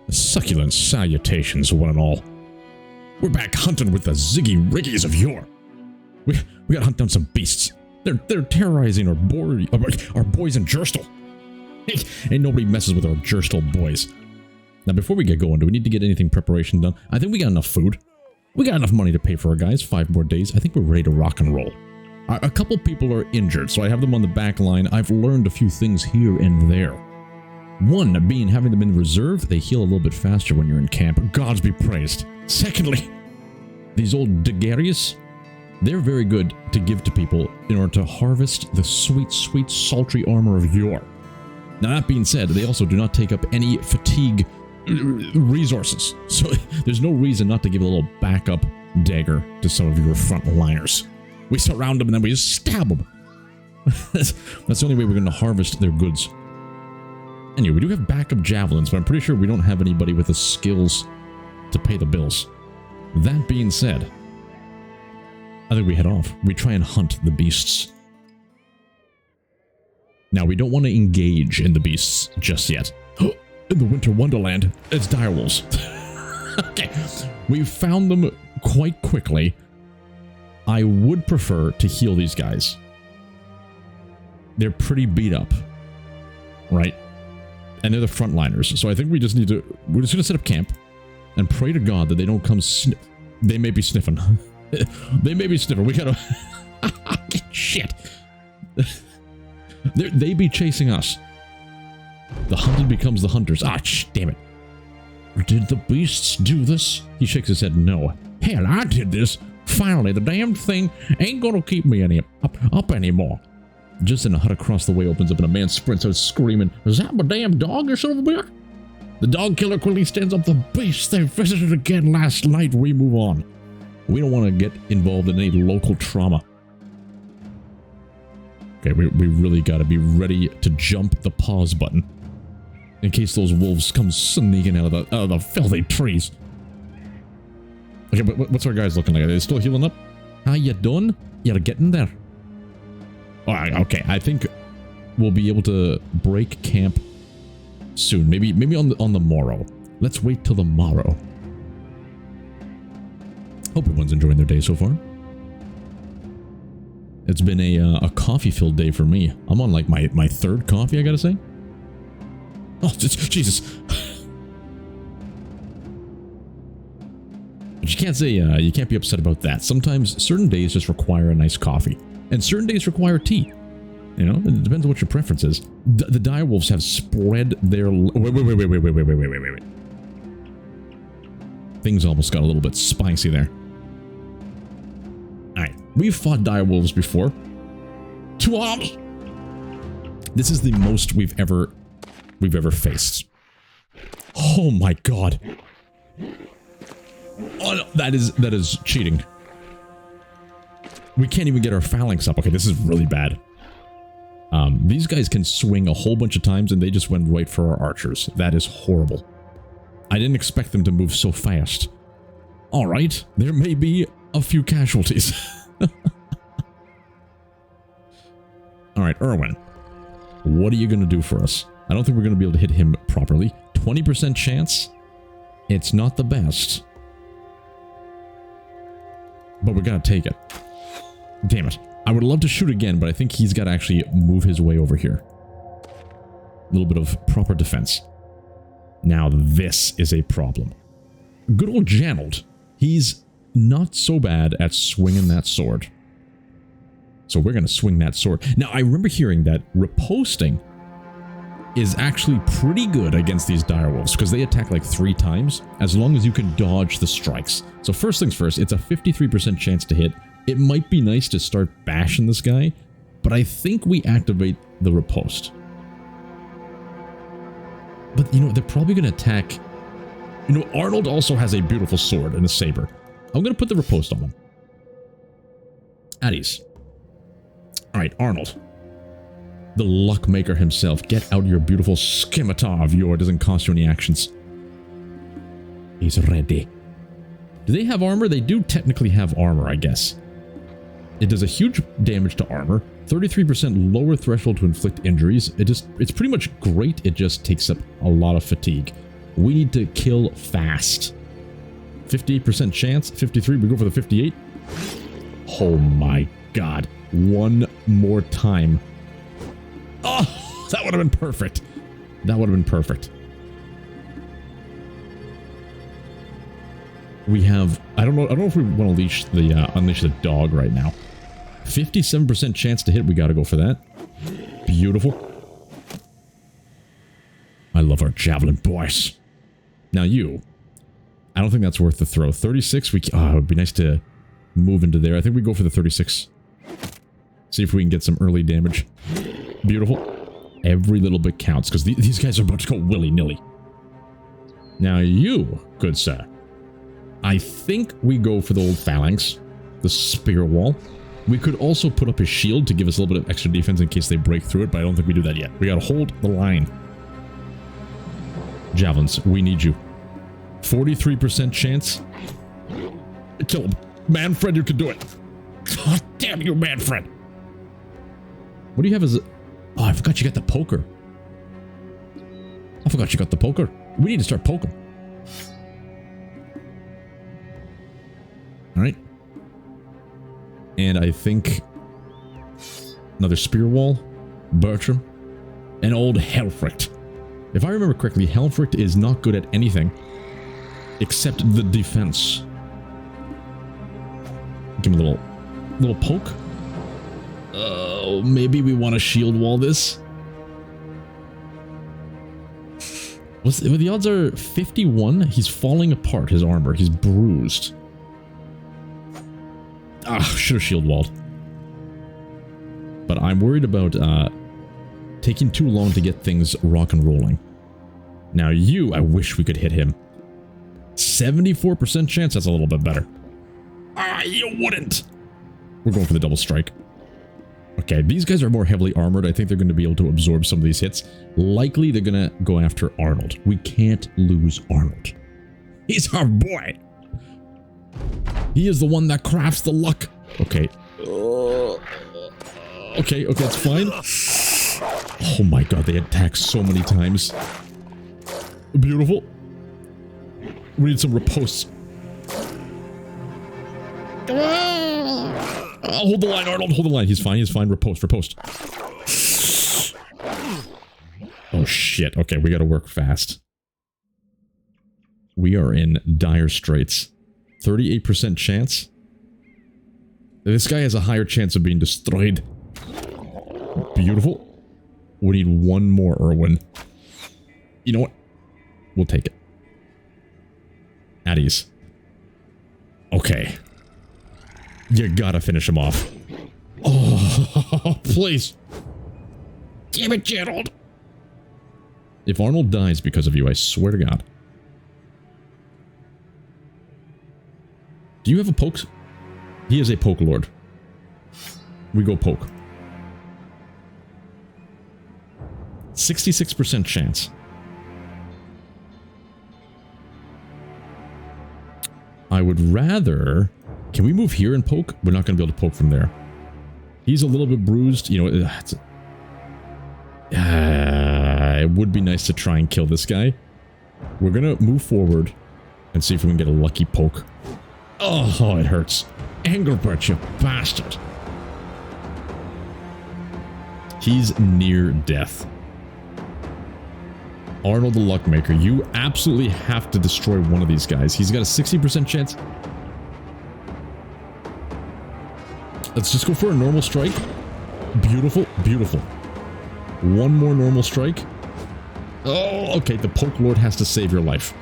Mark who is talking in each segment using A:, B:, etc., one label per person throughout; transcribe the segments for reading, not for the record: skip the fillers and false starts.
A: Succulent salutations, one and all. We're back hunting with the ziggy riggies of yore. We gotta hunt down some beasts. They're terrorizing our boys in Jerstal. Ain't nobody messes with our Jerstal boys. Now, before we get going, do we need to get anything preparation done? I think we got enough food. We got enough money to pay for our guys. 5 more days. I think we're ready to rock and roll. A couple people are injured, so I have them on the back line. I've learned a few things here and there. One being having them in reserve, they heal a little bit faster when you're in camp. Gods be praised. Secondly, these old Degarius, they're very good to give to people in order to harvest the sweet, sweet, sultry armor of yore. Now, that being said, they also do not take up any fatigue resources, so there's no reason not to give a little backup dagger to some of your frontliners. We surround them and then we just stab them. That's the only way we're going to harvest their goods. Anyway, we do have backup javelins, but I'm pretty sure we don't have anybody with the skills to pay the bills. That being said, I think we head off. We try and hunt the beasts. Now, we don't want to engage in the beasts just yet. In the Winter Wonderland, it's direwolves. Okay, we found them quite quickly. I would prefer to heal these guys. They're pretty beat up, right? And they're the frontliners, so I think we just need to... We're just going to set up camp and pray to God that they don't come They may be sniffing. They may be sniffing. We gotta... Shit. They be chasing us. The hunted becomes the hunters. Ah, damn it. Did the beasts do this? He shakes his head, no. Hell, I did this. Finally, the damned thing ain't gonna keep me up anymore. Just then a hut across the way opens up and a man sprints out screaming, "Is that my damn dog, you son of a bitch?" The dog killer quickly stands up. The beast they visited again last night. We move on. We don't want to get involved in any local trauma. Okay, we really got to be ready to jump the pause button in case those wolves come sneaking out of the filthy trees. Okay, but what's our guys looking like? Are they still healing up? How you doing? You're getting there. Alright, okay. I think we'll be able to break camp soon. Maybe on the morrow. Let's wait till the morrow. Hope everyone's enjoying their day so far. It's been a coffee-filled day for me. I'm on like my 3rd coffee, I gotta say. Oh, Jesus. But you can't say, you can't be upset about that. Sometimes certain days just require a nice coffee. And certain days require tea. You know, it depends on what your preference is. The direwolves have spread their... Wait. Things almost got a little bit spicy there. Alright, we've fought direwolves before. 2 arms! This is the most we've ever faced. Oh my god. Oh no, that is cheating. We can't even get our phalanx up. Okay, this is really bad. These guys can swing a whole bunch of times and they just went right for our archers. That is horrible. I didn't expect them to move so fast. Alright, there may be a few casualties. Alright, Erwin. What are you going to do for us? I don't think we're going to be able to hit him properly. 20% chance? It's not the best. But we're going to take it. Damn it. I would love to shoot again, but I think he's got to actually move his way over here. A little bit of proper defense. Now this is a problem. Good old Janald. He's not so bad at swinging that sword. So we're going to swing that sword. Now I remember hearing that riposting is actually pretty good against these direwolves because they attack like 3 times as long as you can dodge the strikes. So first things first, it's a 53% chance to hit. It might be nice to start bashing this guy, but I think we activate the riposte. But, you know, they're probably going to attack... You know, Arnold also has a beautiful sword and a saber. I'm going to put the riposte on him. At ease. Alright, Arnold. The luckmaker himself. Get out your beautiful scimitar of yours. It doesn't cost you any actions. He's ready. Do they have armor? They do technically have armor, I guess. It does a huge damage to armor. 33% lower threshold to inflict injuries. It's pretty much great. It just takes up a lot of fatigue. We need to kill fast. 58% chance. 53. We go for the 58. Oh my god. One more time. Oh, that would have been perfect. That would have been perfect. We have, I don't know if we want to unleash the dog right now. 57% chance to hit. We got to go for that. Beautiful. I love our javelin boys. Now you, I don't think that's worth the throw. 36. It would be nice to move into there. I think we go for the 36. See if we can get some early damage. Beautiful. Every little bit counts because these guys are about to go willy-nilly. Now you, good sir. I think we go for the old phalanx, the spear wall. We could also put up his shield to give us a little bit of extra defense in case they break through it, but I don't think we do that yet. We gotta hold the line. Javelins, we need you. 43% chance. Kill him. Manfred, you can do it. God damn you, Manfred. What do you have as a... Oh, I forgot you got the poker. I forgot you got the poker. We need to start poking. Alright. And I think... Another spear wall. Bertram. And old Helfricht. If I remember correctly, Helfricht is not good at anything. Except the defense. Give him a little poke. Oh, maybe we want to shield wall this. The odds are 51. He's falling apart, his armor. He's bruised. Ah, should have shield walled. But I'm worried about taking too long to get things rock and rolling. Now you, I wish we could hit him. 74% chance, that's a little bit better. Ah, you wouldn't. We're going for the double strike. Okay, these guys are more heavily armored. I think they're going to be able to absorb some of these hits. Likely they're going to go after Arnold. We can't lose Arnold. He's our boy. He is the one that crafts the luck. Okay. Okay, it's fine. Oh my god, they attack so many times. Beautiful. We need some riposte. Hold the line, Arnold. Hold the line. He's fine. Riposte. Oh, shit. Okay, we gotta work fast. We are in dire straits. 38% chance. This guy has a higher chance of being destroyed. Beautiful. We need one more, Irwin. You know what? We'll take it. At ease. Okay. You gotta finish him off. Oh, please. Damn it, Gerald. If Arnold dies because of you, I swear to God. Do you have a poke? He is a poke lord. We go poke. 66% chance. I would rather... Can we move here and poke? We're not going to be able to poke from there. He's a little bit bruised. You know, it would be nice to try and kill this guy. We're going to move forward and see if we can get a lucky poke. Oh, it hurts. Engelbert, you bastard. He's near death. Arnold the Luckmaker, you absolutely have to destroy one of these guys. He's got a 60% chance. Let's just go for a normal strike. Beautiful, beautiful. One more normal strike. Oh, okay, the Poke Lord has to save your life.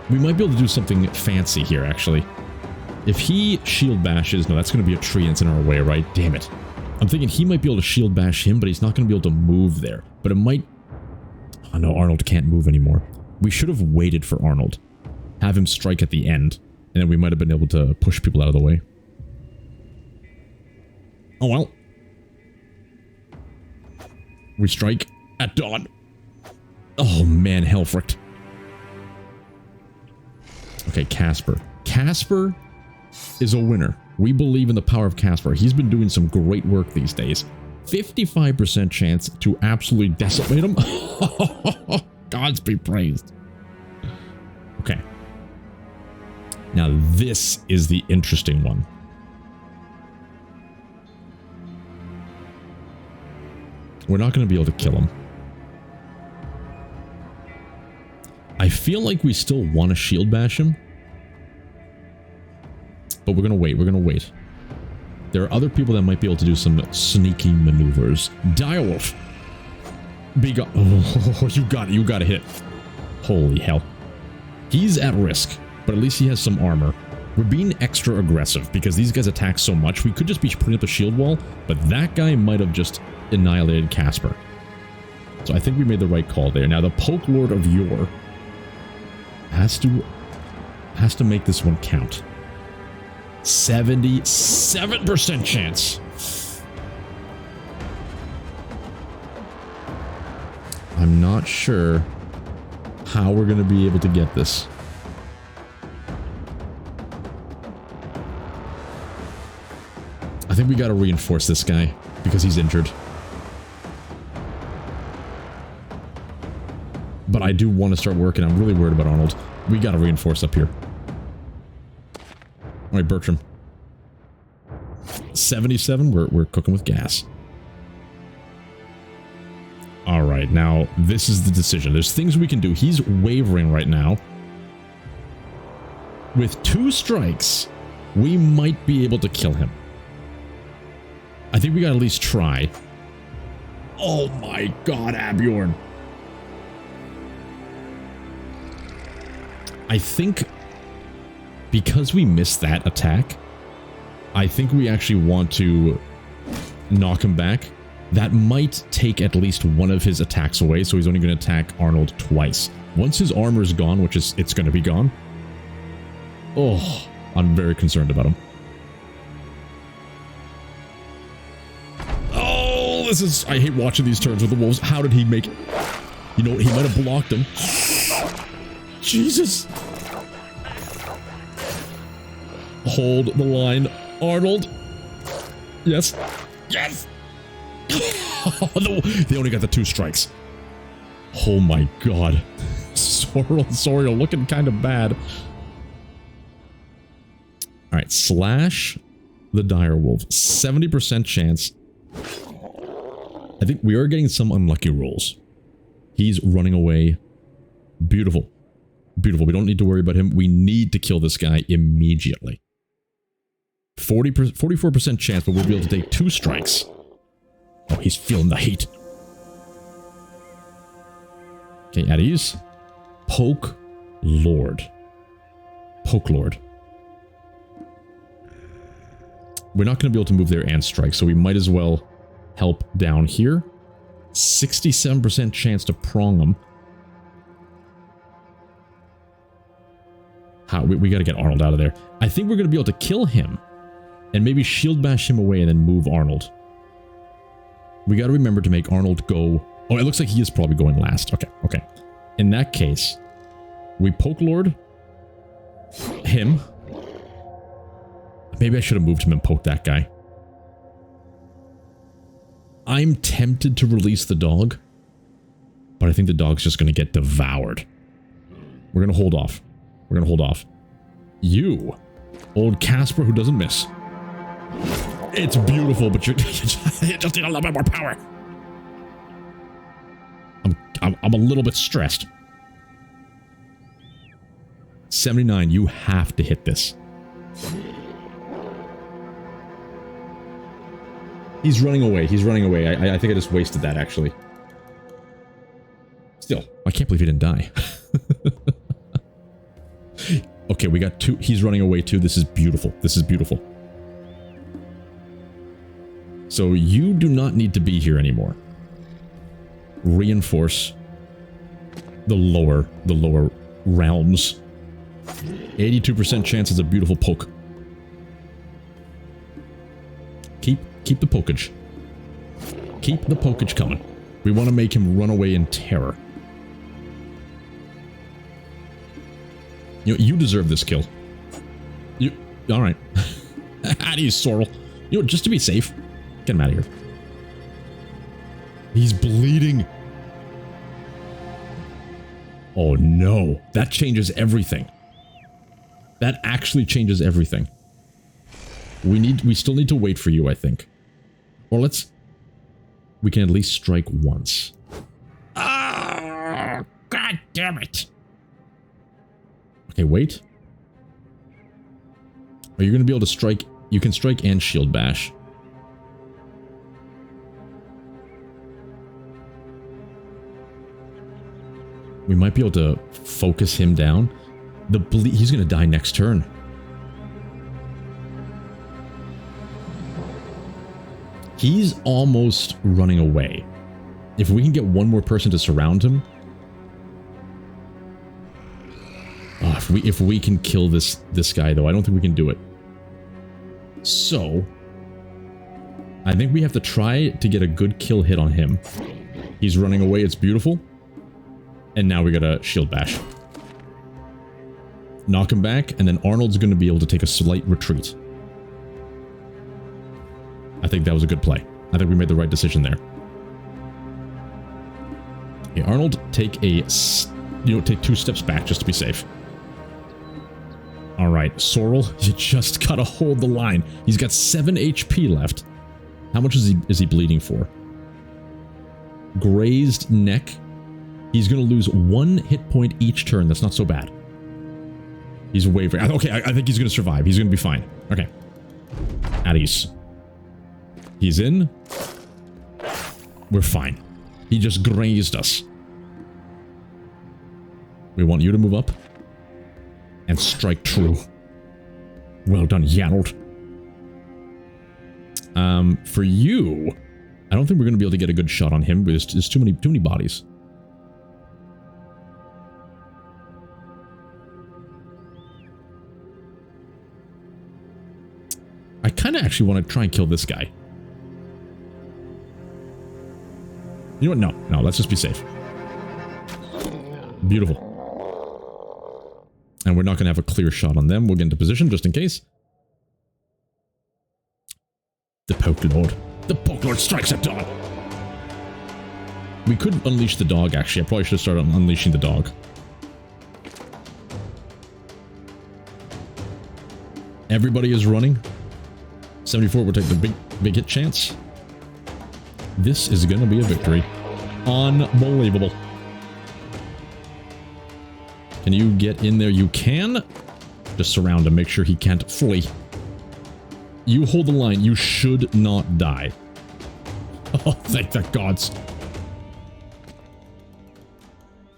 A: We might be able to do something fancy here, actually. If he shield bashes... No, that's going to be a tree and it's in our way, right? Damn it. I'm thinking he might be able to shield bash him, but he's not going to be able to move there. But it might... Oh no, Arnold can't move anymore. We should have waited for Arnold. Have him strike at the end. And then we might have been able to push people out of the way. Oh well. We strike at dawn. Oh man, Helfricht. Okay, Casper. Casper is a winner. We believe in the power of Casper. He's been doing some great work these days. 55% chance to absolutely decimate him. God gods be praised. Okay. Now this is the interesting one. We're not going to be able to kill him. I feel like we still want to shield bash him. But we're going to wait. We're going to wait. There are other people that might be able to do some sneaky maneuvers. Direwolf. Oh, you got it. You got to hit. Holy hell. He's at risk, but at least he has some armor. We're being extra aggressive because these guys attack so much. We could just be putting up a shield wall, but that guy might have just annihilated Casper. So I think we made the right call there. Now the Poke Lord of Yore has to make this one count. 77% chance. I'm not sure how we're going to be able to get this. I think we got to reinforce this guy because he's injured. But I do want to start working. I'm really worried about Arnold. We got to reinforce up here. All right, Bertram. 77. We're cooking with gas. All right, now this is the decision. There's things we can do. He's wavering right now. With 2 strikes, we might be able to kill him. I think we got to at least try. Oh my god, Abjorn. I think because we missed that attack, I think we actually want to knock him back. That might take at least one of his attacks away, so he's only going to attack Arnold twice. Once his armor is gone, which is it's going to be gone. Oh, I'm very concerned about him. Oh, this is... I hate watching these turns with the wolves. How did he make it? You know what? He might have blocked him. Jesus. Hold the line. Arnold. Yes. Yes. Oh, no. They only got the 2 strikes. Oh my god. Sorrel looking kind of bad. Alright, slash the direwolf. 70% chance. I think we are getting some unlucky rolls. He's running away. Beautiful. Beautiful. We don't need to worry about him. We need to kill this guy immediately. 44% chance, but we'll be able to take 2 strikes. Oh, he's feeling the heat. Okay, at ease. Poke Lord. Poke Lord. We're not going to be able to move there and strike, so we might as well help down here. 67% chance to prong him. We got to get Arnold out of there. I think we're going to be able to kill him. And maybe shield bash him away and then move Arnold. We got to remember to make Arnold go... Oh, it looks like he is probably going last. Okay, okay. In that case, we Poke Lord him. Maybe I should have moved him and poked that guy. I'm tempted to release the dog. But I think the dog's just going to get devoured. We're going to hold off. We're going to hold off. You, old Casper who doesn't miss. It's beautiful, but you just need a little bit more power. I'm a little bit stressed. 79, you have to hit this. He's running away. He's running away. I think I just wasted that, actually. Still, I can't believe he didn't die. Okay, we got 2. He's running away, too. This is beautiful. This is beautiful. So you do not need to be here anymore. Reinforce the lower realms. 82% chance is a beautiful poke. Keep the pokage. Keep the pokage coming. We want to make him run away in terror. You deserve this kill. All right. How do you Sorrel? Just to be safe. Get him out of here. He's bleeding. Oh no, that changes everything. That actually changes everything. We still need to wait for you, I think. Or we can at least strike once. Oh, god damn it. Okay, wait. Are you going to be able to strike? You can strike and shield bash. We might be able to focus him down. He's going to die next turn. He's almost running away. If we can get one more person to surround him. Oh, if we can kill this guy though, I don't think we can do it. So, I think we have to try to get a good kill hit on him. He's running away, it's beautiful. And now we gotta shield bash. Knock him back, and then Arnold's gonna be able to take a slight retreat. I think that was a good play. I think we made the right decision there. Okay, Arnold, take take 2 steps back just to be safe. Alright, Sorrel, you just gotta hold the line. He's got 7 HP left. How much is he bleeding for? Grazed neck. He's gonna lose 1 hit point each turn. That's not so bad. He's wavering. Okay, I think he's gonna survive. He's gonna be fine. Okay. At ease. He's in. We're fine. He just grazed us. We want you to move up. And strike true. Well done, Yanold. For you, I don't think we're going to be able to get a good shot on him. There's too many bodies. I kind of actually want to try and kill this guy. You know what? No, let's just be safe. Beautiful. And we're not going to have a clear shot on them. We'll get into position just in case. The Poke Lord. The Poke Lord strikes at dawn. We could unleash the dog, actually. I probably should have started unleashing the dog. Everybody is running. 74 will take the big hit chance. This is going to be a victory. Unbelievable. Can you get in there? You can. Just surround him. Make sure he can't flee. You hold the line. You should not die. Oh, thank the gods.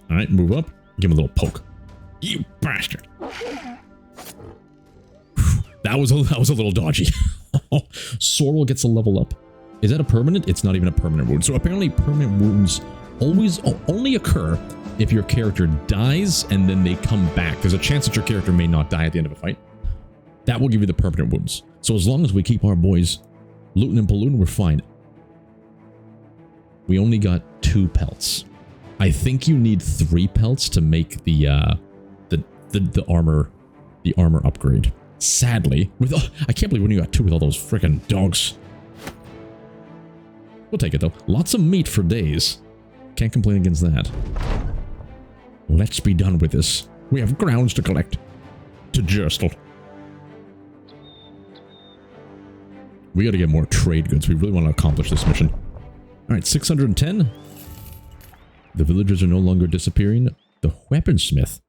A: Alright, move up. Give him a little poke. You bastard. That was a little dodgy. Sorrel gets a level up. Is that a permanent? It's not even a permanent wound. So apparently permanent wounds only occur if your character dies and then they come back. There's a chance that your character may not die at the end of a fight. That will give you the permanent wounds. So as long as we keep our boys looting and polluting, we're fine. We only got 2 pelts. I think you need 3 pelts to make the armor upgrade. Sadly, I can't believe when you got 2 with all those freaking dogs. We'll take it though. Lots of meat for days. Can't complain against that. Let's be done with this. We have grounds to collect. To Jerstal. We gotta get more trade goods. We really want to accomplish this mission. Alright, 610. The villagers are no longer disappearing. The weaponsmith.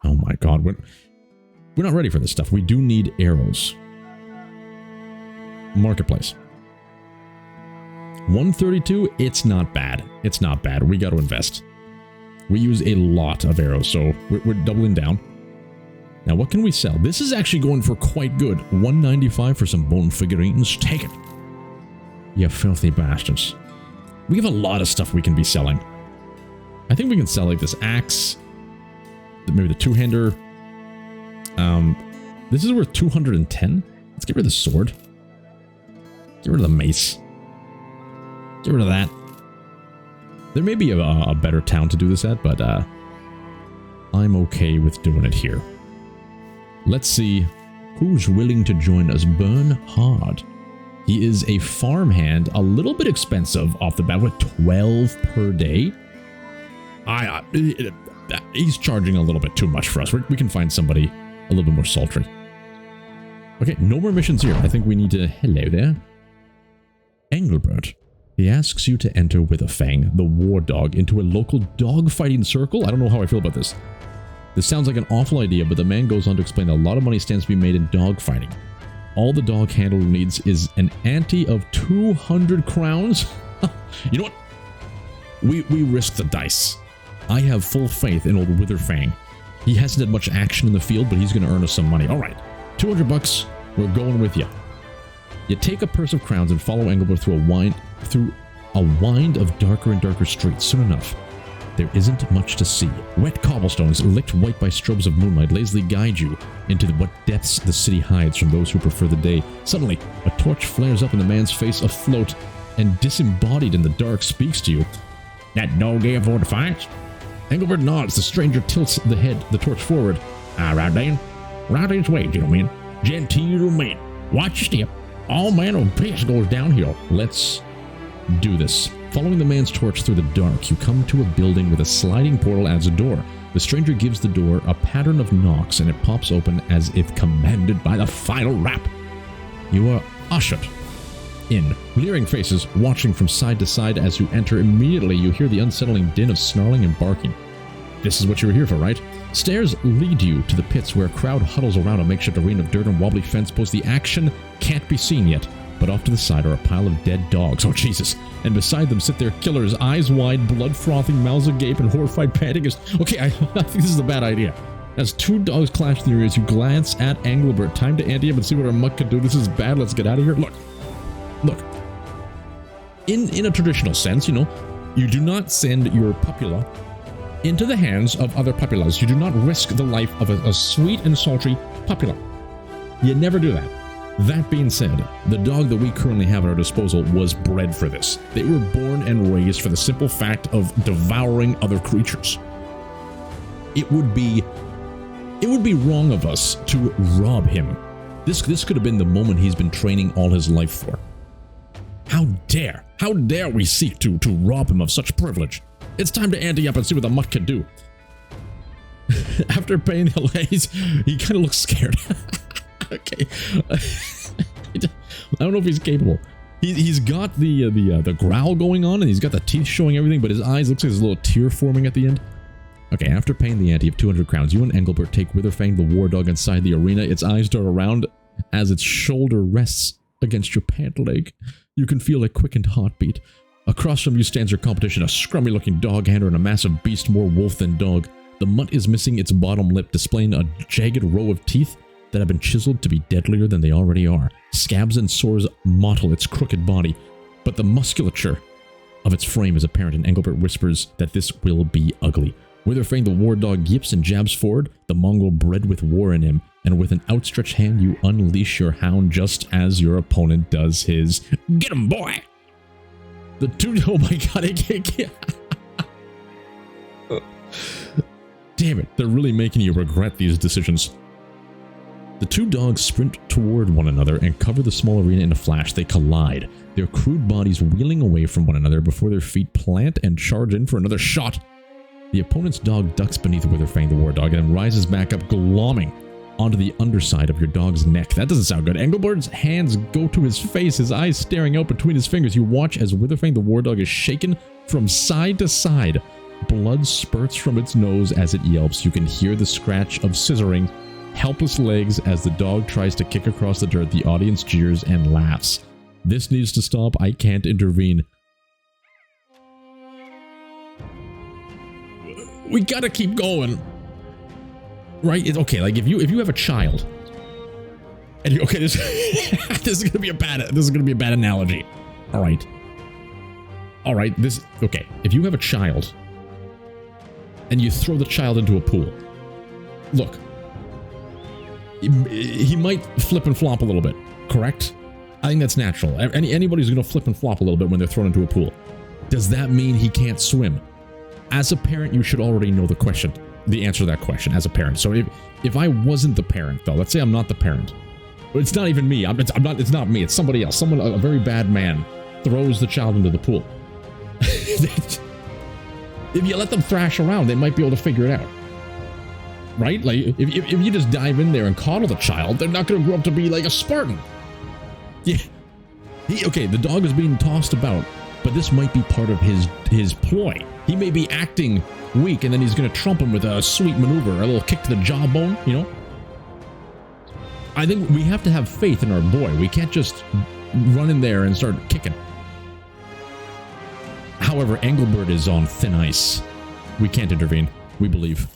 A: Oh my god, we're not ready for this stuff. We do need arrows. Marketplace. 132, it's not bad. It's not bad. We got to invest. We use a lot of arrows, so we're doubling down. Now, what can we sell? This is actually going for quite good. 195 for some bone figurines. Take it. You filthy bastards. We have a lot of stuff we can be selling. I think we can sell like this axe. Maybe the two-hander. This is worth 210. Let's get rid of the sword. Get rid of the mace. Get rid of that. There may be a better town to do this at, but I'm okay with doing it here. Let's see who's willing to join us. Bernhard. He is a farmhand, a little bit expensive off the bat with 12 per day. He's charging a little bit too much for us. We can find somebody a little bit more sultry. Okay, no more missions here. I think we need to... Hello there. Engelbert. He asks you to enter Witherfang, the war dog, into a local dog-fighting circle. I don't know how I feel about this. This sounds like an awful idea, but the man goes on to explain that a lot of money stands to be made in dog fighting. All the dog handler needs is an ante of 200 crowns. You know what? We risk the dice. I have full faith in old Witherfang. He hasn't had much action in the field, but he's going to earn us some money. All right, 200 bucks. We're going with you. You take a purse of crowns and follow Engelbert through a wind of darker and darker streets. Soon enough, there isn't much to see. Wet cobblestones, licked white by strobes of moonlight, lazily guide you into what depths the city hides from those who prefer the day. Suddenly, a torch flares up in the man's face, afloat, and disembodied in the dark speaks to you. That dog here for the fight? Engelbert nods. The stranger tilts the torch forward. Right then. Right this way, gentlemen. Gentlemen. Watch your step. All manner of piss goes downhill. Let's do this. Following the man's torch through the dark, you come to a building with a sliding portal as a door. The stranger gives the door a pattern of knocks, and it pops open as if commanded by the final rap. You are ushered in. Leering faces watching from side to side as you enter. Immediately, you hear the unsettling din of snarling and barking. This is what you were here for, right? Stairs lead you to the pits where a crowd huddles around a makeshift arena of dirt and wobbly fence posts. The action can't be seen yet, but off to the side are a pile of dead dogs. Oh, Jesus. And beside them sit their killers, eyes wide, blood-frothing, mouths agape, and horrified panting. Okay, I think this is a bad idea. As two dogs clash in the areas, you glance at Engelbert. Time to ante him and see what our mutt can do. This is bad. Let's get out of here. Look. In a traditional sense, you know, you do not send your pupula into the hands of other pupulas. You do not risk the life of a sweet and sultry pupula. You never do that. That being said, the dog that we currently have at our disposal was bred for this. They were born and raised for the simple fact of devouring other creatures. It would be wrong of us to rob him. This could have been the moment he's been training all his life for. How dare we seek to rob him of such privilege? It's time to ante up and see what the mutt can do. After paying the lays, he kind of looks scared. Okay. I don't know if he's capable. He's got the growl going on, and he's got the teeth showing everything, but his eyes looks like there's a little tear forming at the end. Okay, after paying the ante of 200 crowns, you and Engelbert take Witherfang, the war dog, inside the arena. Its eyes dart around as its shoulder rests against your pant leg. You can feel a quickened heartbeat. Across from you stands your competition, a scrummy-looking dog handler and a massive beast more wolf than dog. The mutt is missing its bottom lip, displaying a jagged row of teeth that have been chiseled to be deadlier than they already are. Scabs and sores mottle its crooked body, but the musculature of its frame is apparent, and Engelbert whispers that this will be ugly. Witherfang, the war dog, yips and jabs forward, the Mongol bred with war in him, and with an outstretched hand you unleash your hound just as your opponent does his. Get him, boy! The two... Oh my god, I can't... Damn it, they're really making you regret these decisions. The two dogs sprint toward one another and cover the small arena in a flash. They collide, their crude bodies wheeling away from one another before their feet plant and charge in for another shot. The opponent's dog ducks beneath Witherfang, the war dog, and then rises back up, glomming onto the underside of your dog's neck. That doesn't sound good. Engelbert's hands go to his face, his eyes staring out between his fingers. You watch as Witherfang, the war dog, is shaken from side to side. Blood spurts from its nose as it yelps. You can hear the scratch of scissoring helpless legs as the dog tries to kick across the dirt. The audience jeers and laughs. This needs to stop. I can't intervene. We gotta keep going. Right? It's okay, like if you have a child. And you, okay, this is gonna be a bad analogy. Alright. Alright, okay. If you have a child and you throw the child into a pool, look. He might flip and flop a little bit, correct? I think that's natural. Anybody who's going to flip and flop a little bit when they're thrown into a pool. Does that mean he can't swim? As a parent, you should already know the answer to that question as a parent. So if I wasn't the parent, though, let's say I'm not the parent. It's not even me. It's not me. It's somebody else. A very bad man throws the child into the pool. If you let them thrash around, they might be able to figure it out. Right? Like, if you just dive in there and coddle the child, they're not going to grow up to be like a Spartan. Yeah. Okay, the dog is being tossed about, but this might be part of his ploy. He may be acting weak, and then he's going to trump him with a sweet maneuver, a little kick to the jawbone, you know? I think we have to have faith in our boy. We can't just run in there and start kicking. However, Engelbert is on thin ice. We can't intervene, we believe.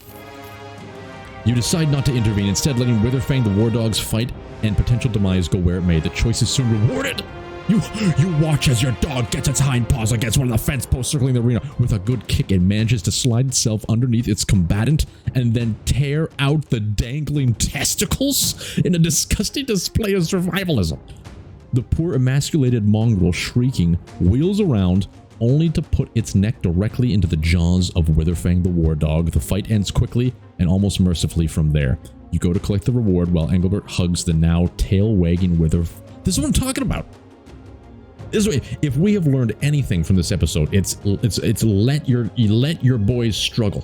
A: You decide not to intervene, instead letting Witherfang the war dogs fight and potential demise go where it may. The choice is soon rewarded. You watch as your dog gets its hind paws against one of the fence posts circling the arena. With a good kick, it manages to slide itself underneath its combatant and then tear out the dangling testicles in a disgusting display of survivalism. The poor emasculated mongrel, shrieking, wheels around only to put its neck directly into the jaws of Witherfang the war dog. The fight ends quickly and almost mercifully from there. You go to collect the reward while Engelbert hugs the now tail-wagging Witherfang. This is what I'm talking about. This way, if we have learned anything from this episode, it's let your boys struggle.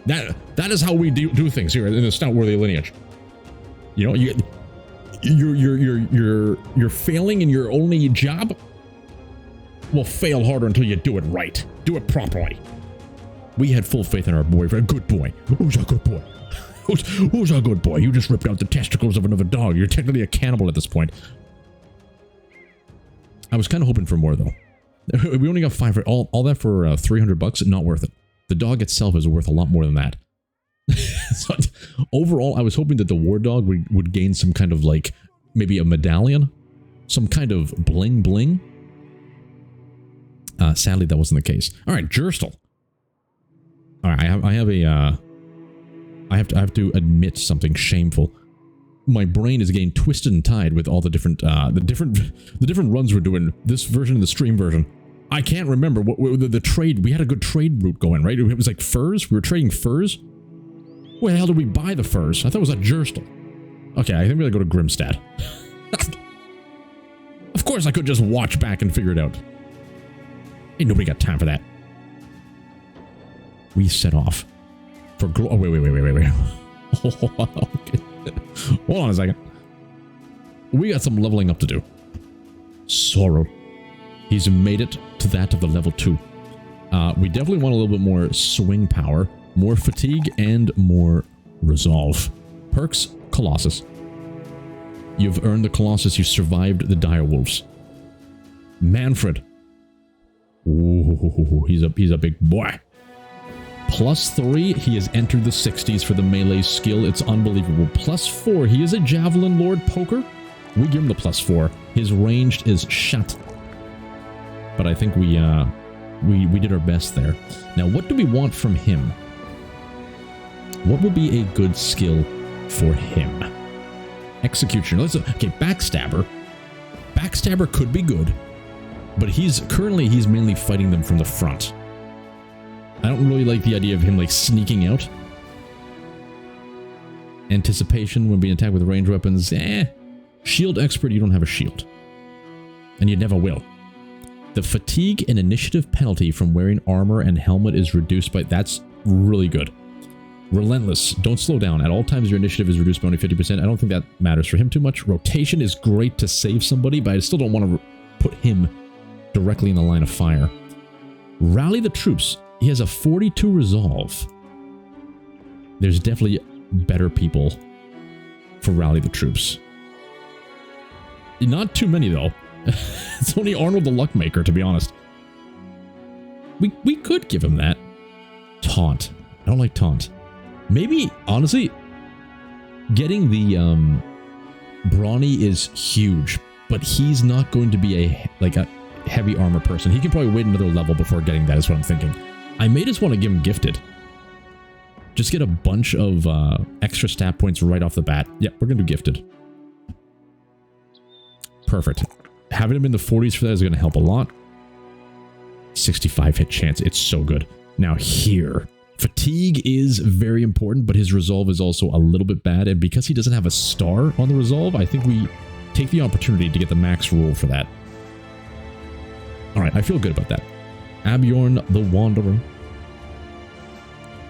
A: That is how we do things here in the Stoutworthy lineage. You know, you're failing in your only job. Well, fail harder until you do it right. Do it properly. We had full faith in our boy. A good boy. Who's a good boy? Who's a good boy? You just ripped out the testicles of another dog. You're technically a cannibal at this point. I was kind of hoping for more, though. We only got 5 for all that for $300. Not worth it. The dog itself is worth a lot more than that. So, overall, I was hoping that the war dog would gain some kind of, like, maybe a medallion, some kind of bling bling. Sadly, that wasn't the case. All right, Jerstal. All right, I have to admit something shameful. My brain is getting twisted and tied with all the different runs we're doing. This version and the stream version. I can't remember what the trade. We had a good trade route going, right? It was like furs. We were trading furs. Where the hell did we buy the furs? I thought it was at Jerstal. Okay, I think we gotta go to Grimstad. Of course, I could just watch back and figure it out. Ain't nobody got time for that. We set off for. Oh wait. Okay. Hold on a second. We got some leveling up to do. Sorrow. He's made it to that of the level 2. We definitely want a little bit more swing power, more fatigue, and more resolve. Perks, Colossus. You've earned the Colossus. You survived the direwolves. Manfred. Ooh, he's a big boy. +3, he has entered the 60s for the melee skill. It's unbelievable. +4, he is a Javelin Lord Poker. We give him the +4. His ranged is shut. But I think we did our best there. Now, what do we want from him? What would be a good skill for him? Executioner. Okay, Backstabber. Backstabber could be good, but he's mainly fighting them from the front. I don't really like the idea of him, like, sneaking out. Anticipation when being attacked with ranged weapons. Shield expert, you don't have a shield. And you never will. The fatigue and initiative penalty from wearing armor and helmet is reduced by... That's really good. Relentless. Don't slow down. At all times, your initiative is reduced by only 50%. I don't think that matters for him too much. Rotation is great to save somebody, but I still don't want to put him directly in the line of fire. Rally the troops. He has a 42 resolve. There's definitely better people for rally the troops. Not too many, though. It's only Arnold the Luckmaker, to be honest. We could give him that. Taunt. I don't like taunt. Maybe, honestly, getting the Brawny is huge, but he's not going to be a heavy armor person. He can probably wait another level before getting that, is what I'm thinking. I may just want to give him Gifted. Just get a bunch of extra stat points right off the bat. Yep, we're going to do Gifted. Perfect. Having him in the 40s for that is going to help a lot. 65 hit chance. It's so good. Now here. Fatigue is very important, but his resolve is also a little bit bad. And because he doesn't have a star on the resolve, I think we take the opportunity to get the max roll for that. Alright, I feel good about that. Abjorn the Wanderer.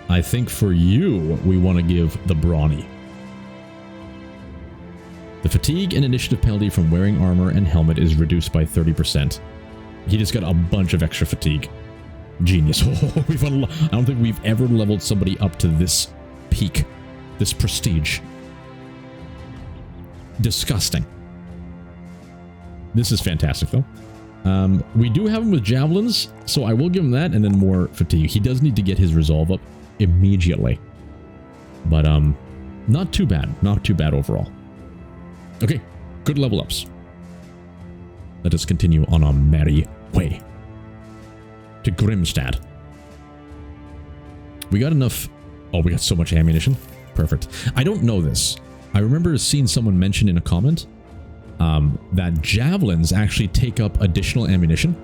A: I think for you, we want to give the Brawny. The fatigue and initiative penalty from wearing armor and helmet is reduced by 30%. He just got a bunch of extra fatigue. Genius. Oh, I don't think we've ever leveled somebody up to this peak, this prestige. Disgusting. This is fantastic, though. We do have him with javelins, so I will give him that, and then more fatigue. He does need to get his resolve up immediately. But, not too bad. Not too bad overall. Okay, good level ups. Let us continue on our merry way to Grimstad. We got enough... Oh, we got so much ammunition. Perfect. I don't know this. I remember seeing someone mention in a comment that javelins actually take up additional ammunition.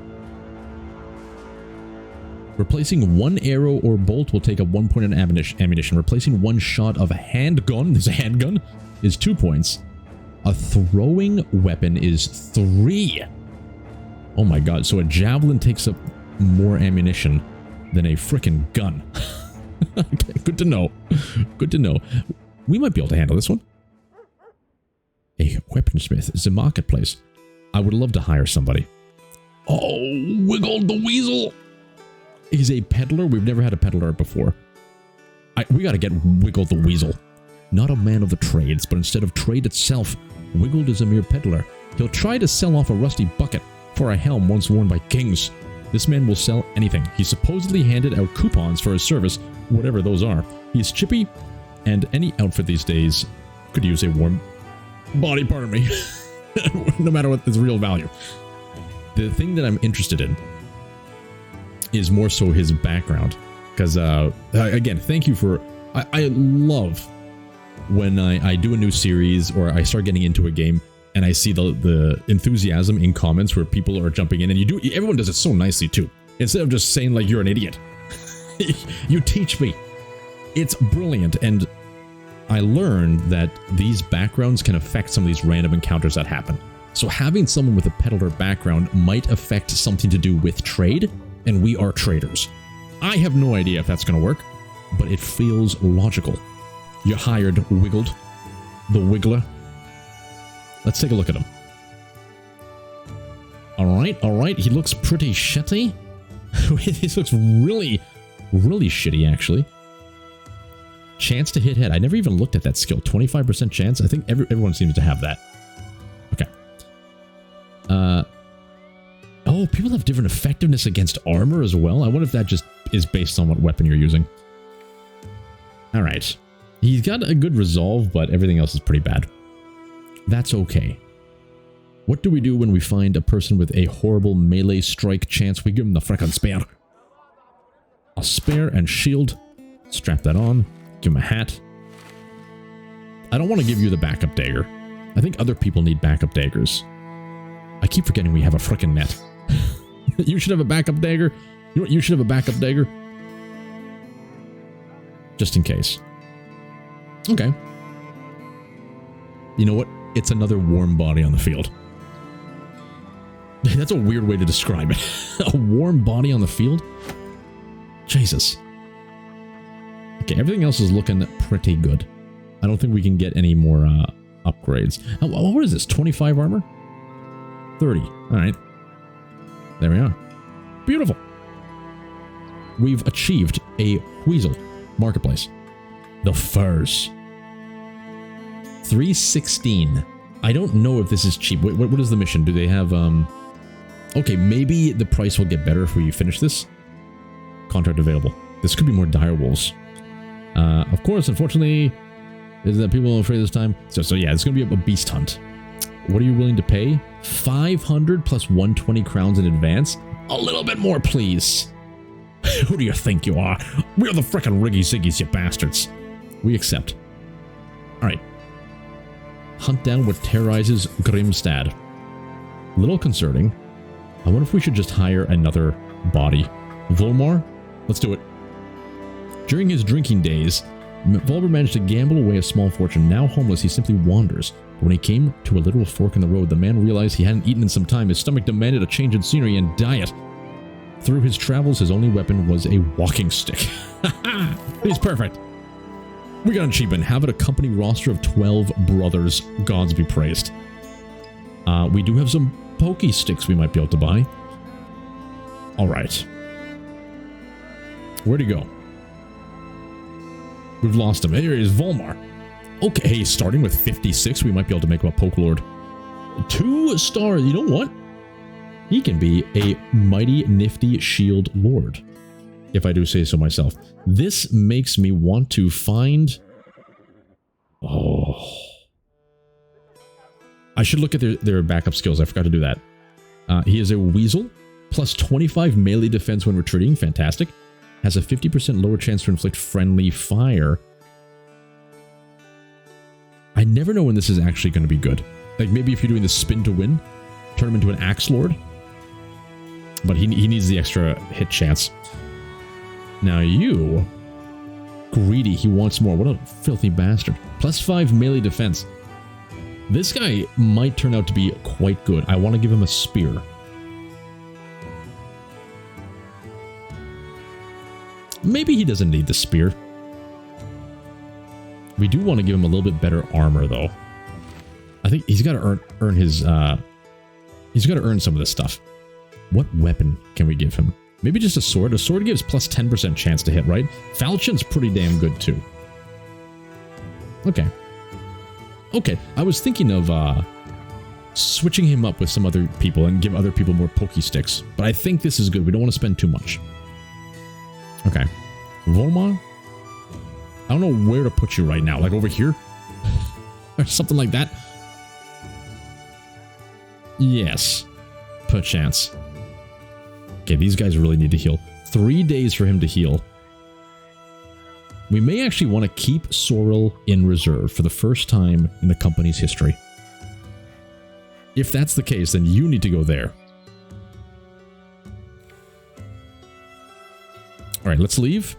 A: Replacing one arrow or bolt will take up 1 point of ammunition. Replacing one shot of a handgun, there's a handgun, is 2 points. A throwing weapon is 3. Oh my god, so a javelin takes up more ammunition than a frickin' gun. Okay, good to know. Good to know. We might be able to handle this one. A weaponsmith is a marketplace. I would love to hire somebody. Oh, Wiggle the Weasel. He's a peddler. We've never had a peddler before. We gotta get Wiggle the Weasel. Not a man of the trades, but instead of trade itself, Wiggled is a mere peddler. He'll try to sell off a rusty bucket for a helm once worn by kings. This man will sell anything. He supposedly handed out coupons for his service, whatever those are. He's chippy, and any outfit these days could use a warm body part of me. No matter what its real value. The thing that I'm interested in is more so his background. Because, again, thank you for... I love when I do a new series or I start getting into a game and I see the enthusiasm in comments where people are jumping in, and everyone does it so nicely too. Instead of just saying like you're an idiot. You teach me. It's brilliant, and I learned that these backgrounds can affect some of these random encounters that happen. So having someone with a peddler background might affect something to do with trade, and we are traders. I have no idea if that's going to work, but it feels logical. You hired Wiggled, the Wiggler. Let's take a look at him. Alright. He looks pretty shitty. This looks really, really shitty, actually. Chance to hit head. I never even looked at that skill. 25% chance. I think everyone seems to have that. Okay. Oh, people have different effectiveness against armor as well. I wonder if that just is based on what weapon you're using. Alright. He's got a good resolve, but everything else is pretty bad. That's okay. What do we do when we find a person with a horrible melee strike chance? We give him the frickin' spear. A spear and shield. Strap that on. Give him a hat. I don't want to give you the backup dagger. I think other people need backup daggers. I keep forgetting we have a frickin' net. You should have a backup dagger. You know what? You should have a backup dagger. Just in case. Okay. You know what? It's another warm body on the field. That's a weird way to describe it. A warm body on the field? Jesus. Okay, everything else is looking pretty good. I don't think we can get any more upgrades. What is this? 25 armor? 30. Alright. There we are. Beautiful. We've achieved a Weasel marketplace. The furs. 316. I don't know if this is cheap. What is the mission? Do they have, Okay, maybe the price will get better if we finish this. Contract available. This could be more direwolves. Of course, unfortunately, is that people are afraid this time. So yeah, it's going to be a beast hunt. What are you willing to pay? 500 plus 120 crowns in advance? A little bit more, please. Who do you think you are? We're the frickin' Riggy Ziggies, you bastards. We accept. Alright. Hunt down what terrorizes Grimstad. Little concerning. I wonder if we should just hire another body. Volmar? Let's do it. During his drinking days, Volmar managed to gamble away a small fortune. Now homeless, he simply wanders. But when he came to a literal fork in the road, the man realized he hadn't eaten in some time. His stomach demanded a change in scenery and diet. Through his travels, his only weapon was a walking stick. He's perfect. We got an achievement. Have a company roster of 12 brothers. Gods be praised. We do have some pokey sticks we might be able to buy. All right. Where'd he go? We've lost him. Here is Volmar. Okay, starting with 56, we might be able to make him a Poke Lord. 2 stars. You know what? He can be a mighty nifty shield lord, if I do say so myself. This makes me want to find... Oh. I should look at their backup skills. I forgot to do that. He is a weasel, plus 25 melee defense when retreating. Fantastic. Has a 50% lower chance to inflict friendly fire. I never know when this is actually going to be good. Like maybe if you're doing the spin to win, turn him into an axe lord. But he needs the extra hit chance. Now you... Greedy, he wants more. What a filthy bastard. Plus 5 melee defense. This guy might turn out to be quite good. I want to give him a spear. Maybe he doesn't need the spear. We do want to give him a little bit better armor, though. I think he's got to earn his... he's got to earn some of this stuff. What weapon can we give him? Maybe just a sword. A sword gives plus 10% chance to hit, right? Falchion's pretty damn good, too. Okay. Okay, I was thinking of switching him up with some other people and give other people more pokey sticks. But I think this is good. We don't want to spend too much. Okay. Volma? I don't know where to put you right now. Like over here? Or something like that? Yes. Perchance. Okay, these guys really need to heal. 3 days for him to heal. We may actually want to keep Sorrel in reserve for the first time in the company's history. If that's the case, then you need to go there. Alright, let's leave.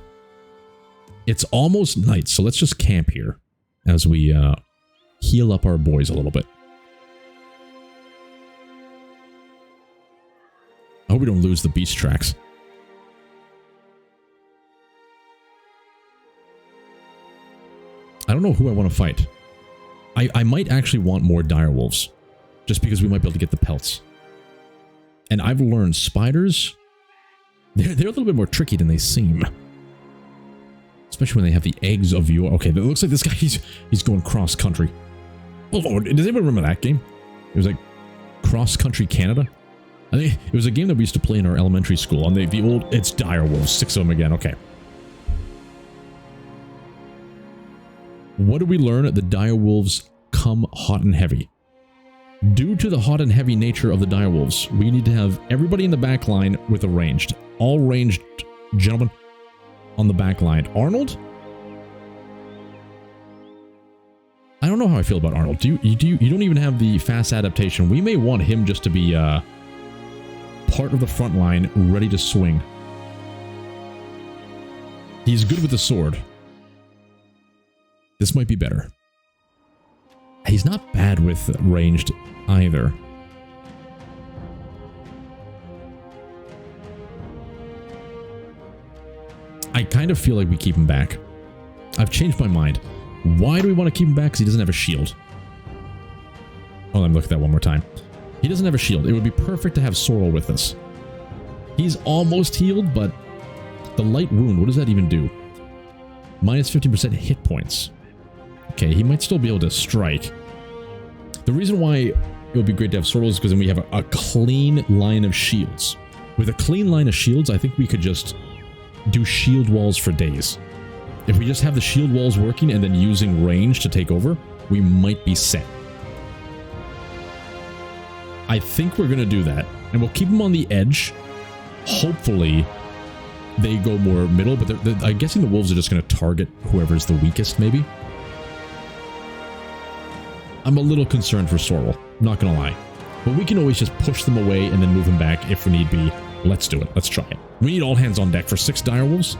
A: It's almost night, so let's just camp here as we heal up our boys a little bit. I hope we don't lose the beast tracks. I don't know who I want to fight. I might actually want more direwolves, just because we might be able to get the pelts. And I've learned spiders, they're a little bit more tricky than they seem. Especially when they have the eggs of your... Okay, it looks like this guy, he's going cross-country. Oh, does anyone remember that game? It was like Cross-Country Canada? I think it was a game that we used to play in our elementary school on the old... It's direwolves, 6 of them again, okay. What did we learn? The direwolves come hot and heavy. Due to the hot and heavy nature of the direwolves, we need to have everybody in the back line with a ranged. All ranged gentlemen on the back line. Arnold? I don't know how I feel about Arnold. You don't even have the fast adaptation. We may want him just to be part of the front line, ready to swing. He's good with the sword. This might be better. He's not bad with ranged either. I kind of feel like we keep him back. I've changed my mind. Why do we want to keep him back? Because he doesn't have a shield. Oh, let me look at that one more time. He doesn't have a shield. It would be perfect to have Sorrel with us. He's almost healed, but the light wound, what does that even do? Minus 50% hit points. Okay, he might still be able to strike. The reason why it would be great to have Sorrel is because then we have a clean line of shields. With a clean line of shields, I think we could just do shield walls for days. If we just have the shield walls working and then using range to take over, we might be set. I think we're going to do that. And we'll keep them on the edge. Hopefully, they go more middle, but I'm guessing the wolves are just going to target whoever's the weakest, maybe. I'm a little concerned for Sorrel, not going to lie. But we can always just push them away and then move them back if need be. Let's do it. Let's try it. We need all hands on deck for 6 direwolves.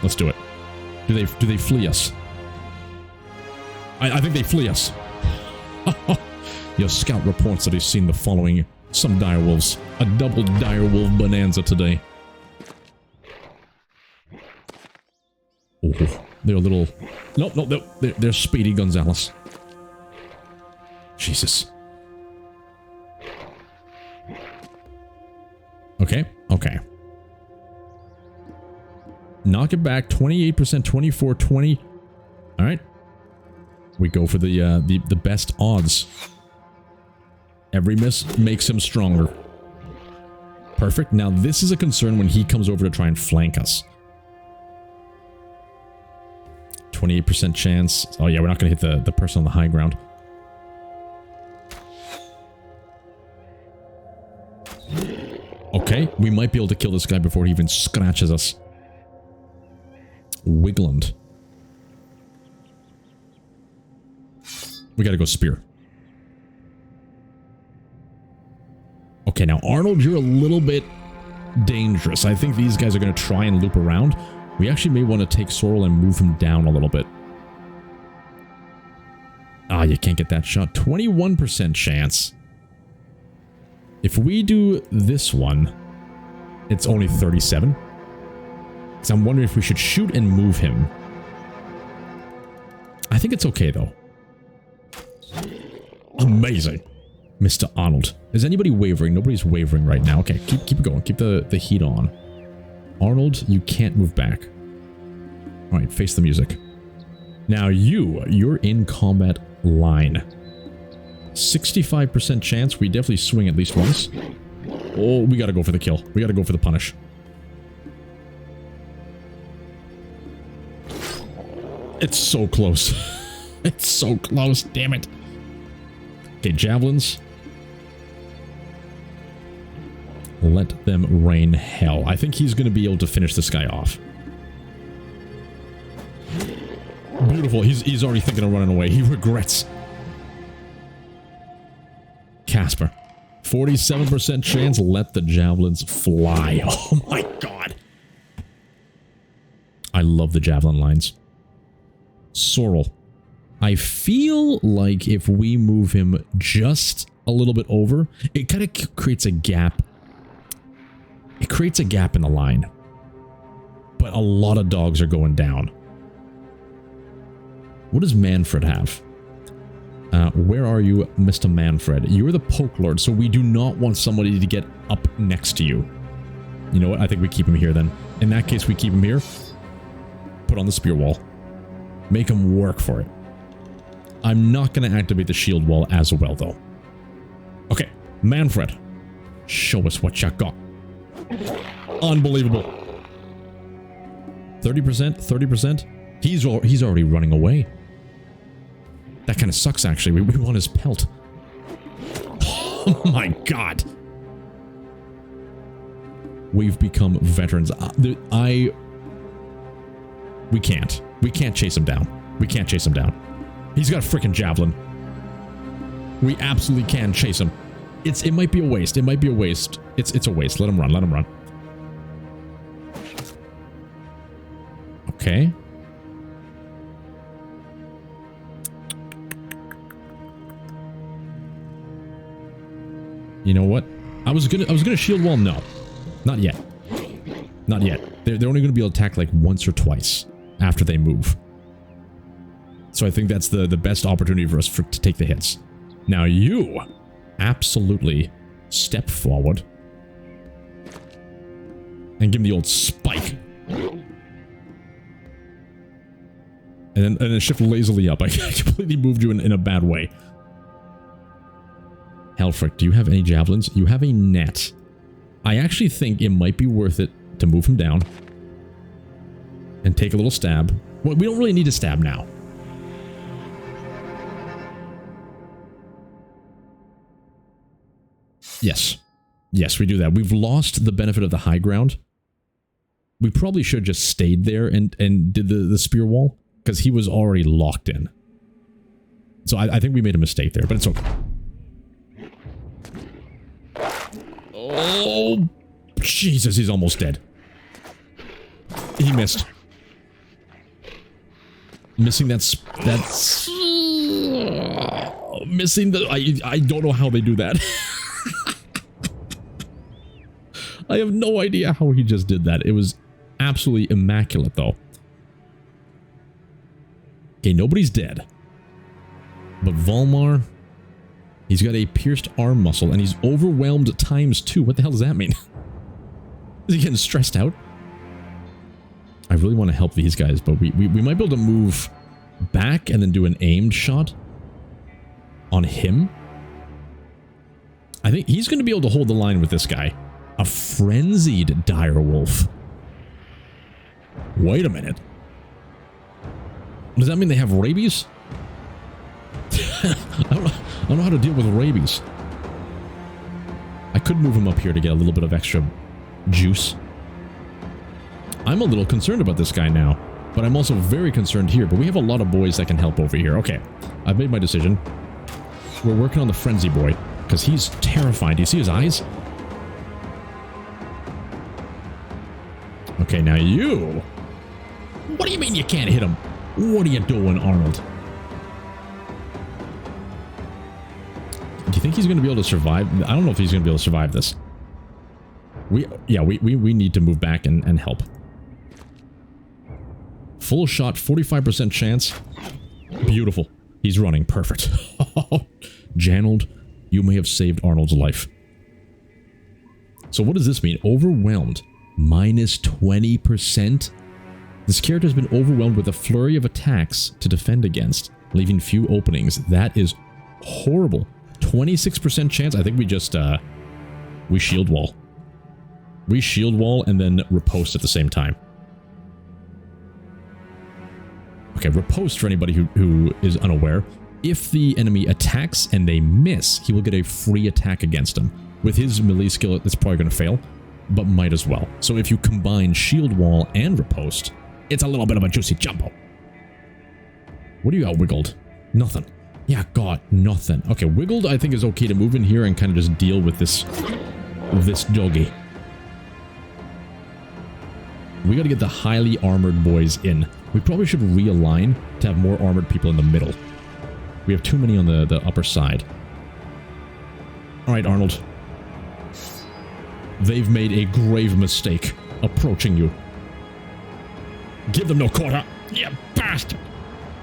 A: Let's do it. Do they flee us? I think they flee us. Your scout reports that he's seen the following Some direwolves. A double direwolf bonanza today. Oh, they're a little... No, they're Speedy Gonzalez. Jesus. Okay, okay. Knock it back, 28%, 24, 20. Alright. We go for the best odds. Every miss makes him stronger. Perfect. Now this is a concern when he comes over to try and flank us. 28% chance. Oh yeah, we're not going to hit the person on the high ground. Okay, we might be able to kill this guy before he even scratches us. Wigland. We gotta go spear. Okay, now Arnold, you're a little bit dangerous. I think these guys are gonna try and loop around. We actually may want to take Sorrel and move him down a little bit. Ah, you can't get that shot. 21% chance. If we do this one, it's only 37. Because I'm wondering if we should shoot and move him. I think it's okay, though. Amazing. Mr. Arnold. Is anybody wavering? Nobody's wavering right now. Okay, keep it going. Keep the heat on. Arnold, you can't move back. Alright, face the music. Now you're in combat line. 65% chance we definitely swing at least once. Oh, we gotta go for the kill. We gotta go for the punish. It's so close. It's so close, damn it. Okay, javelins. Let them rain hell. I think he's going to be able to finish this guy off. Beautiful. He's already thinking of running away. He regrets. Casper. 47% chance. Let the javelins fly. Oh my god. I love the javelin lines. Sorrel. I feel like if we move him just a little bit over, it kind of creates a gap. It creates a gap in the line. But a lot of dogs are going down. What does Manfred have? Where are you, Mr. Manfred? You're the poke lord, so we do not want somebody to get up next to you. You know what? I think we keep him here then. In that case, we keep him here. Put on the spear wall. Make him work for it. I'm not going to activate the shield wall as well, though. Okay, Manfred. Show us what you got. Unbelievable. 30%, 30%. He's already running away. That kind of sucks, actually. We want his pelt. Oh my god. We've become veterans. We can't. We can't chase him down. We can't chase him down. He's got a freaking javelin. We absolutely can chase him. It might be a waste. It might be a waste. It's a waste. Let him run. Let him run. Okay. You know what? I was gonna shield wall. No, not yet. Not yet. They're only gonna be able to attack like once or twice after they move. So I think that's the best opportunity for us to take the hits. Now you absolutely step forward and give him the old spike. And then shift lazily up. I completely moved you in a bad way. Helfrich, do you have any javelins? You have a net. I actually think it might be worth it to move him down and take a little stab. Well, we don't really need to stab now. Yes. Yes, we do that. We've lost the benefit of the high ground. We probably should have just stayed there and did the spear wall, because he was already locked in. So I think we made a mistake there, but it's okay. Oh, Jesus, he's almost dead. He missed. Missing that's missing the... I don't know how they do that. I have no idea how he just did that. It was absolutely immaculate, though. Okay, nobody's dead. But Volmar, he's got a pierced arm muscle, and he's overwhelmed ×2. What the hell does that mean? Is he getting stressed out? I really want to help these guys, but we might be able to move back and then do an aimed shot on him. I think he's going to be able to hold the line with this guy. A frenzied direwolf. Wait a minute. Does that mean they have rabies? I don't know how to deal with rabies. I could move him up here to get a little bit of extra juice. I'm a little concerned about this guy now, but I'm also very concerned here. But we have a lot of boys that can help over here. Okay, I've made my decision. We're working on the frenzy boy because he's terrified. Do you see his eyes? Okay, now you. What do you mean you can't hit him? What are you doing, Arnold? Do you think he's going to be able to survive? I don't know if he's going to be able to survive this. We need to move back and help. Full shot, 45% chance. Beautiful. He's running. Perfect. Janold, you may have saved Arnold's life. So what does this mean? Overwhelmed. -20%. This character has been overwhelmed with a flurry of attacks to defend against, leaving few openings. That is horrible. 26% chance. I think we just, we shield wall. We shield wall and then riposte at the same time. Okay, riposte for anybody who is unaware. If the enemy attacks and they miss, he will get a free attack against him. With his melee skill, it's probably going to fail, but might as well. So if you combine shield wall and riposte, it's a little bit of a juicy jumbo. What do you got wiggled? Nothing. Yeah, God, nothing. Okay, wiggled I think is okay to move in here and kind of just deal with this doggy. We got to get the highly armored boys in. We probably should realign to have more armored people in the middle. We have too many on the upper side. Alright, Arnold. They've made a grave mistake approaching you. Give them no quarter, you bastard!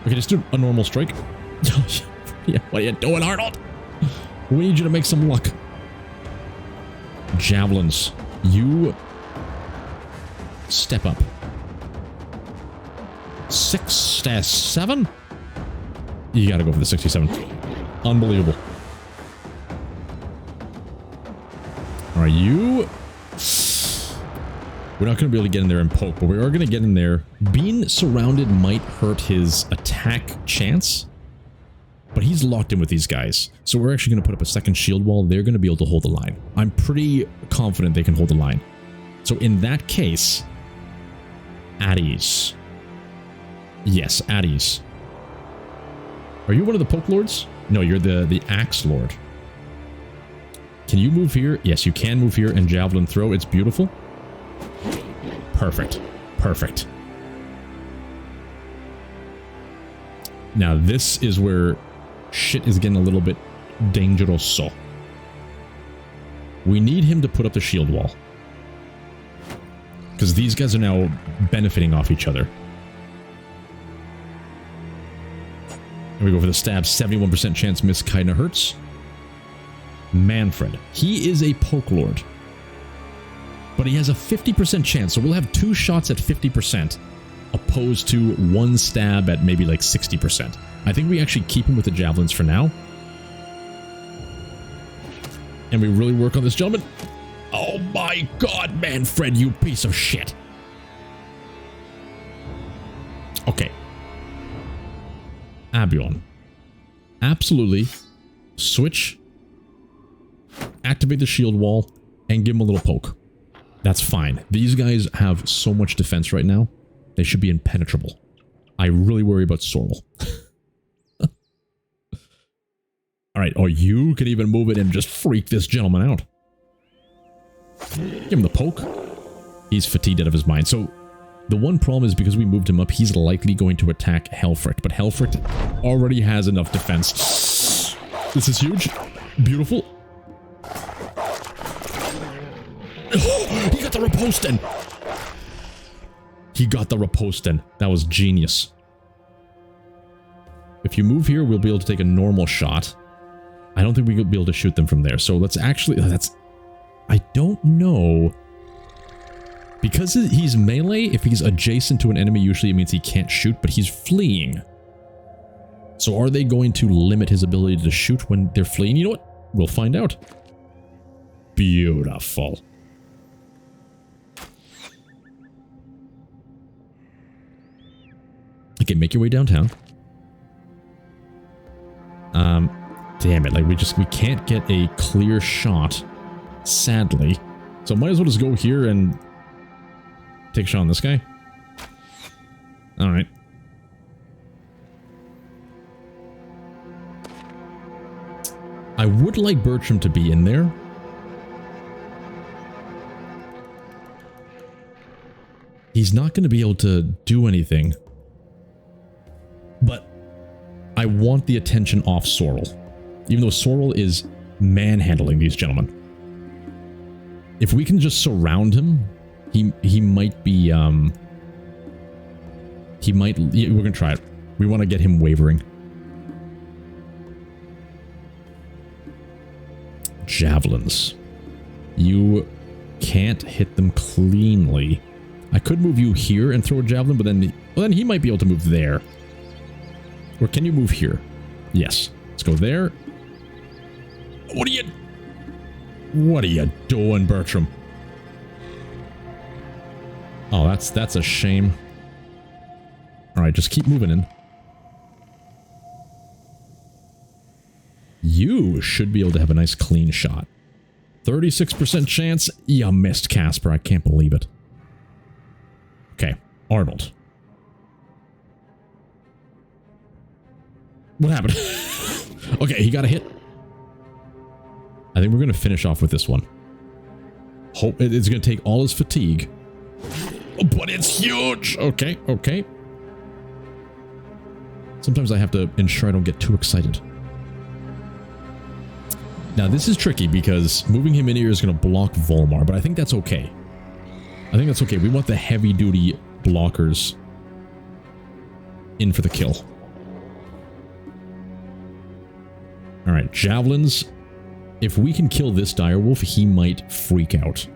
A: Okay, just do a normal strike. Yeah, what are you doing, Arnold? We need you to make some luck. Javelins. You step up. 67? You gotta go for the 67. Unbelievable. Alright, you... We're not going to be able to get in there and poke, but we are going to get in there. Being surrounded might hurt his attack chance, but he's locked in with these guys. So we're actually going to put up a second shield wall. They're going to be able to hold the line. I'm pretty confident they can hold the line. So in that case, at ease. Yes, at ease. Are you one of the poke lords? No, you're the axe lord. Can you move here? Yes, you can move here and javelin throw. It's beautiful. Perfect. Perfect. Now this is where shit is getting a little bit dangeroso. We need him to put up the shield wall. Because these guys are now benefiting off each other. Here we go for the stab. 71% chance miss kinda hurts. Manfred. He is a poke lord. But he has a 50% chance, so we'll have 2 shots at 50%, opposed to 1 stab at maybe like 60%. I think we actually keep him with the javelins for now. And we really work on this gentleman. Oh my God, Manfred, you piece of shit. Okay. Abion. Absolutely. Switch. Activate the shield wall and give him a little poke. That's fine. These guys have so much defense right now. They should be impenetrable. I really worry about Sorrel. Alright, or you can even move it and just freak this gentleman out. Give him the poke. He's fatigued out of his mind. So, the one problem is because we moved him up, he's likely going to attack Helfricht. But Helfricht already has enough defense. This is huge. Beautiful. Oh, he got the riposte in. He got the riposte in. That was genius. If you move here, we'll be able to take a normal shot. I don't think we'll be able to shoot them from there. So let's actually... I don't know. Because he's melee, if he's adjacent to an enemy, usually it means he can't shoot, but he's fleeing. So are they going to limit his ability to shoot when they're fleeing? You know what? We'll find out. Beautiful. Okay, make your way downtown. Damn it, like we can't get a clear shot, sadly. So might as well just go here and take a shot on this guy. Alright. I would like Bertram to be in there. He's not going to be able to do anything. But I want the attention off Sorrel. Even though Sorrel is manhandling these gentlemen. If we can just surround him, he might be, we're gonna try it. We want to get him wavering. Javelins. You can't hit them cleanly. I could move you here and throw a javelin, but then he might be able to move there. Or can you move here? Yes. Let's go there. What are you doing, Bertram? Oh, that's a shame. Alright, just keep moving in. You should be able to have a nice clean shot. 36% chance. You missed, Casper. I can't believe it. Okay, Arnold. What happened? Okay, he got a hit. I think we're going to finish off with this one. Hope it's going to take all his fatigue. Oh, but it's huge! Okay, okay. Sometimes I have to ensure I don't get too excited. Now, this is tricky because moving him in here is going to block Volmar, but I think that's okay. I think that's okay. We want the heavy-duty blockers in for the kill. Alright, javelins. If we can kill this direwolf, he might freak out.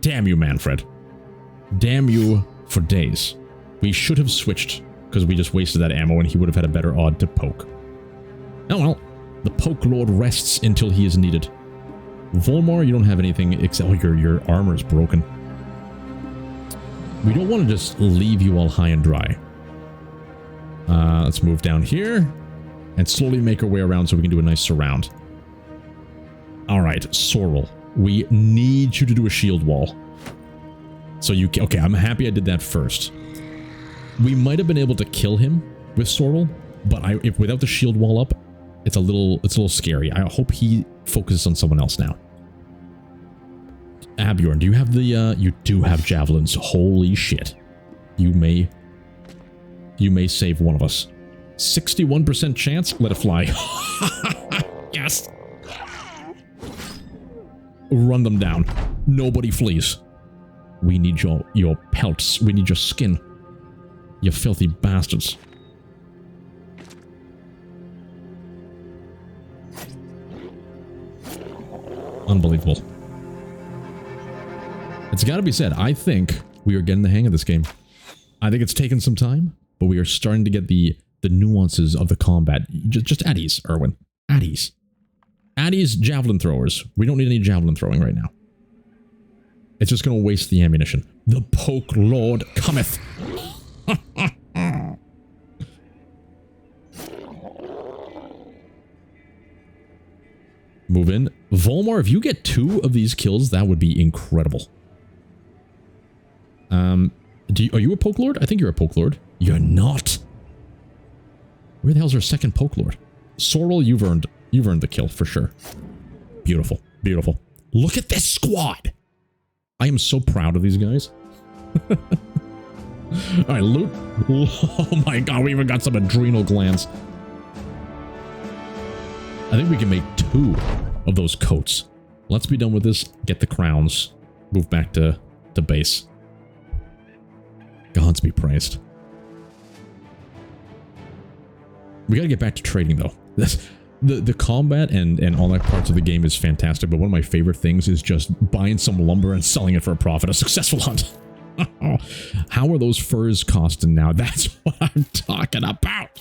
A: Damn you, Manfred. Damn you for days. We should have switched, because we just wasted that ammo and he would have had a better odd to poke. Oh well, the poke lord rests until he is needed. Volmar, you don't have anything except... Oh, your armor is broken. We don't want to just leave you all high and dry. Let's move down here and slowly make our way around so we can do a nice surround. Alright, Sorrel. We need you to do a shield wall. So you can... Okay, I'm happy I did that first. We might have been able to kill him with Sorrel, but if without the shield wall up, it's a little scary. I hope he focuses on someone else now. Abjorn, do you have the... you do have javelins. Holy shit. You may save one of us. 61% chance? Let it fly. Yes! Run them down. Nobody flees. We need your pelts. We need your skin. You filthy bastards. Unbelievable. It's got to be said, I think we are getting the hang of this game. I think it's taken some time, but we are starting to get the nuances of the combat. Just at ease, Erwin. At ease. At ease, javelin throwers. We don't need any javelin throwing right now. It's just going to waste the ammunition. The Poke Lord cometh. Move in. Volmar, if you get 2 of these kills, that would be incredible. Are you a Poke Lord? I think you're a Poke Lord. You're not. Where the hell's our second Poke Lord? Sorrel, you've earned the kill for sure. Beautiful. Beautiful. Look at this squad. I am so proud of these guys. Alright, loot. Oh my god, we even got some adrenal glands. I think we can make 2 of those coats. Let's be done with this. Get the crowns. Move back to base. Gods be praised. We gotta get back to trading though. The combat and all that parts of the game is fantastic, but one of my favorite things is just buying some lumber and selling it for a profit. A successful hunt. How are those furs costing now? That's what I'm talking about.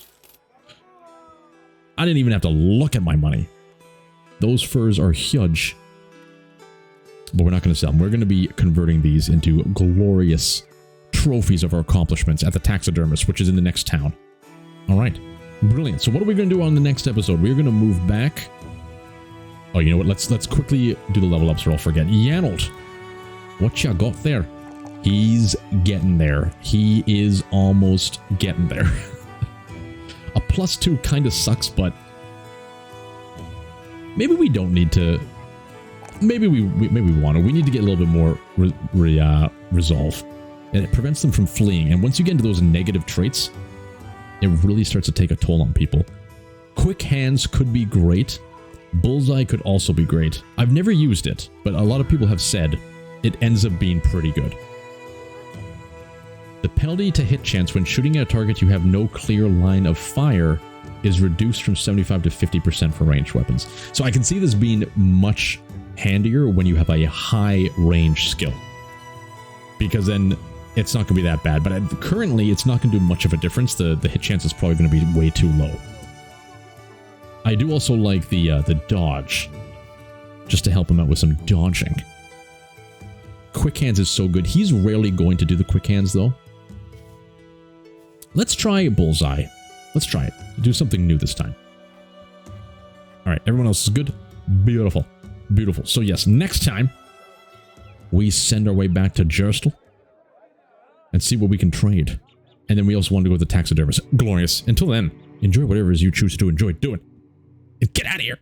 A: I didn't even have to look at my money. Those furs are huge. But we're not going to sell them. We're going to be converting these into glorious trophies of our accomplishments at the taxidermist, which is in the next town. All right. Brilliant. So what are we going to do on the next episode? We're going to move back. Oh, you know what? Let's quickly do the level ups or I'll forget. Yanold, what you got there? He's getting there. He is almost getting there. A +2 kind of sucks, but maybe we don't need to. Maybe we want to. We need to get a little bit more resolve. And it prevents them from fleeing. And once you get into those negative traits, it really starts to take a toll on people. Quick hands could be great. Bullseye could also be great. I've never used it, but a lot of people have said it ends up being pretty good. The penalty to hit chance when shooting at a target you have no clear line of fire is reduced from 75 to 50% for ranged weapons. So I can see this being much handier when you have a high range skill. Because then it's not going to be that bad. But currently, it's not going to do much of a difference. The hit chance is probably going to be way too low. I do also like the dodge, just to help him out with some dodging. Quick hands is so good. He's rarely going to do the quick hands, though. Let's try Bullseye. Let's try it. Do something new this time. All right, everyone else is good? Beautiful. Beautiful. So yes, next time, we send our way back to Jerstal and see what we can trade. And then we also want to go to the taxidermist. Glorious. Until then, enjoy whatever it is you choose to enjoy doing. And get out of here.